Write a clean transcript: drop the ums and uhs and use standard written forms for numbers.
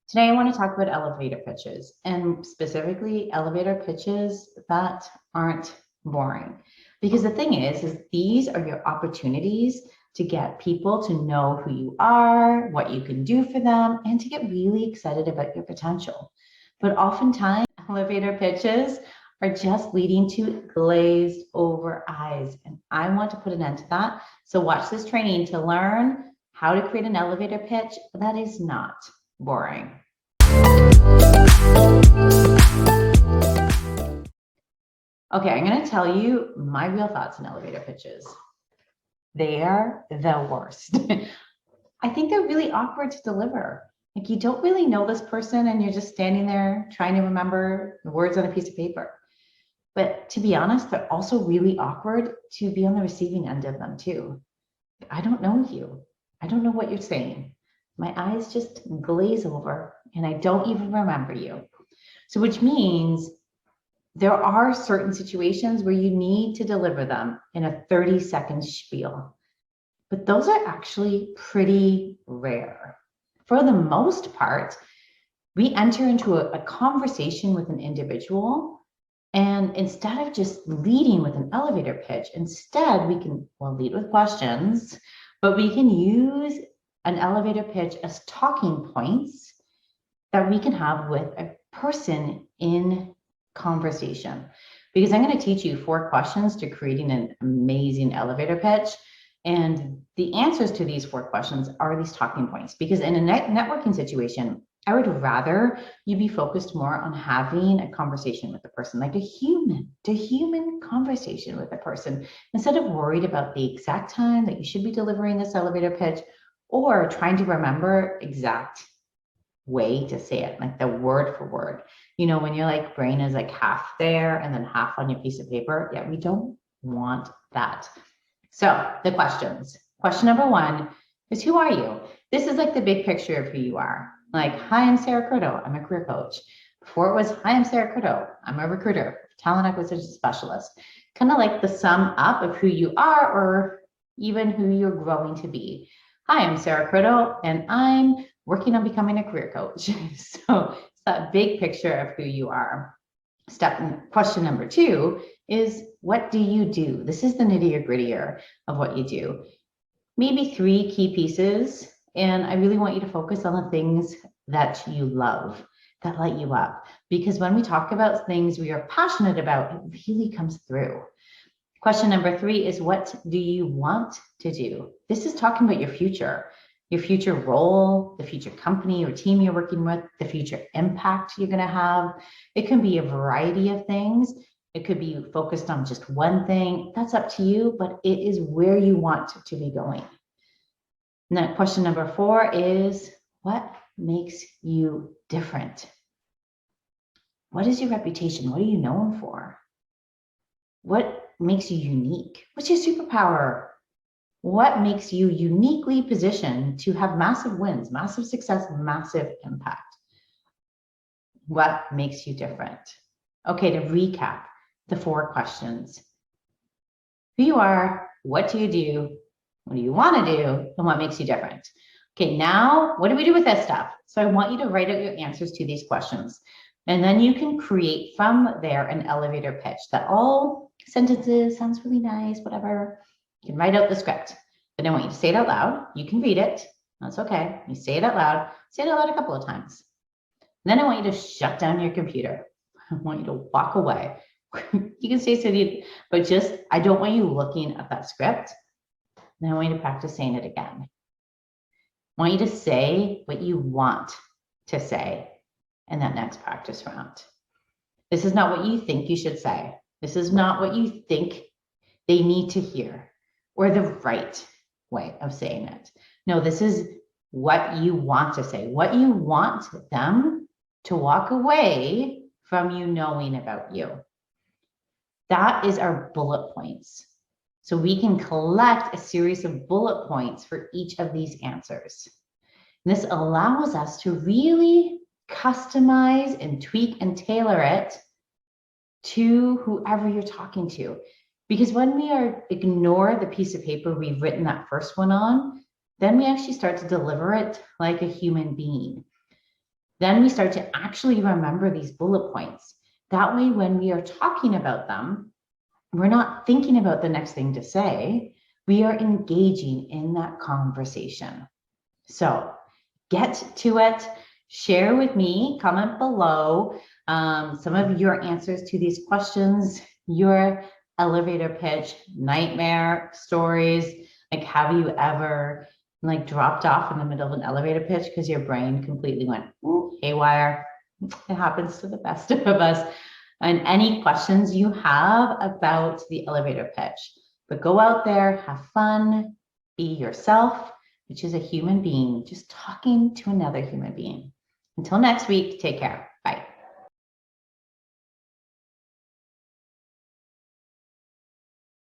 Today, I want to talk about elevator pitches and specifically elevator pitches that aren't boring. Because the thing is these are your opportunities to get people to know who you are, what you can do for them, and to get really excited about your potential. But oftentimes, elevator pitches are just leading to glazed over eyes. And I want to put an end to that. So watch this training to learn how to create an elevator pitch that is not boring. Okay, I'm going to tell you my real thoughts on elevator pitches. They are the worst. I think they're really awkward to deliver. Like, you don't really know this person and you're just standing there trying to remember the words on a piece of paper. But to be honest, they're also really awkward to be on the receiving end of them too. I don't know you. I don't know what you're saying. My eyes just glaze over and I don't even remember you. So which means there are certain situations where you need to deliver them in a 30-second spiel, but those are actually pretty rare. For the most part, we enter into a conversation with an individual, and instead of just leading with an elevator pitch, instead we can, lead with questions, but we can use an elevator pitch as talking points that we can have with a person in conversation. Because I'm going to teach you 4 questions to creating an amazing elevator pitch. And the answers to these 4 questions are these talking points. Because in a networking situation, I would rather you be focused more on having a conversation with the person, like a human conversation with a person, instead of worried about the exact time that you should be delivering this elevator pitch or trying to remember exact way to say it, like the word for word. You know, when your like brain is like half there and then half on your piece of paper. Yeah, we don't want that. So the questions. Question number 1 is, who are you? This is like the big picture of who you are. Like, hi, I'm Sarah Curto. I'm a career coach. Before it was, hi, I'm Sarah Curto. I'm a recruiter, talent acquisition specialist. Kind of like the sum up of who you are or even who you're growing to be. Hi, I'm Sarah Curto, and I'm working on becoming a career coach. So it's that big picture of who you are. Question number 2 is, what do you do? This is the nittier-grittier of what you do. Maybe 3 key pieces, and I really want you to focus on the things that you love, that light you up. Because when we talk about things we are passionate about, it really comes through. Question number 3 is, what do you want to do? This is talking about your future role, the future company or team you're working with, the future impact you're going to have. It can be a variety of things. It could be focused on just one thing. That's up to you, but it is where you want to be going. Now, question number 4 is, what makes you different? What is your reputation? What are you known for? What makes you unique? What's your superpower? What makes you uniquely positioned to have massive wins, massive success, massive impact? What makes you different? Okay, to recap the 4 questions. Who you are, what do you do, what do you want to do, and what makes you different? Okay, now what do we do with this stuff? So I want you to write out your answers to these questions. And then you can create from there an elevator pitch that all sentences, sounds really nice, whatever. You can write out the script, but I want you to say it out loud. You can read it. That's okay. You say it out loud. Say it out loud a couple of times. And then I want you to shut down your computer. I want you to walk away. You can say so, but just, I don't want you looking at that script. And I want you to practice saying it again. I want you to say what you want to say in that next practice round. This is not what you think you should say. This is not what you think they need to hear or the right way of saying it. No, this is what you want to say, what you want them to walk away from you knowing about you. That is our bullet points. So we can collect a series of bullet points for each of these answers. And this allows us to really customize and tweak and tailor it to whoever you're talking to. Because when we ignore the piece of paper we've written that first one on, then we actually start to deliver it like a human being. Then we start to actually remember these bullet points. That way, when we are talking about them, we're not thinking about the next thing to say. We are engaging in that conversation. So get to it. Share with me, comment below some of your answers to these questions, your elevator pitch nightmare stories. Like, have you ever like dropped off in the middle of an elevator pitch because your brain completely went haywire? It happens to the best of us. And any questions you have about the elevator pitch. But go out there, have fun, be yourself, which is a human being just talking to another human being. Until next week, take care.